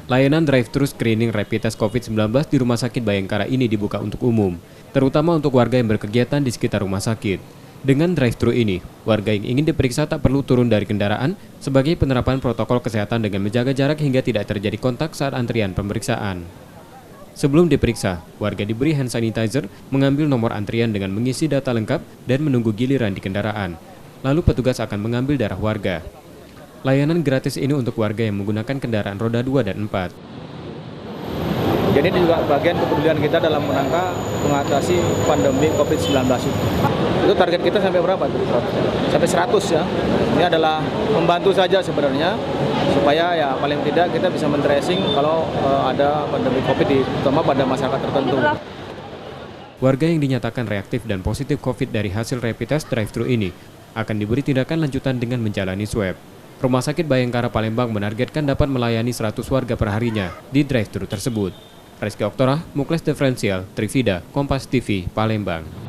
Layanan drive-thru screening rapid test COVID-19 di Rumah Sakit Bayangkara ini dibuka untuk umum, terutama untuk warga yang berkegiatan di sekitar rumah sakit. Dengan drive-thru ini, warga yang ingin diperiksa tak perlu turun dari kendaraan sebagai penerapan protokol kesehatan dengan menjaga jarak hingga tidak terjadi kontak saat antrian pemeriksaan. Sebelum diperiksa, warga diberi hand sanitizer, mengambil nomor antrian dengan mengisi data lengkap dan menunggu giliran di kendaraan. Lalu petugas akan mengambil darah warga. Layanan gratis ini untuk warga yang menggunakan kendaraan roda 2 dan 4. Jadi ini juga bagian kepedulian kita dalam rangka mengatasi pandemi COVID-19 itu. Itu target kita sampai berapa? Sampai 100 ya. Ini adalah membantu saja sebenarnya supaya ya paling tidak kita bisa men-tracing kalau ada pandemi COVID terutama pada masyarakat tertentu. Warga yang dinyatakan reaktif dan positif COVID dari hasil rapid test drive-thru ini akan diberi tindakan lanjutan dengan menjalani swab. Rumah Sakit Bayangkara Palembang menargetkan dapat melayani 100 warga perharinya di drive-thru tersebut. Rizky Oktora, Mukles Diferensial, Trivida, Kompas TV, Palembang.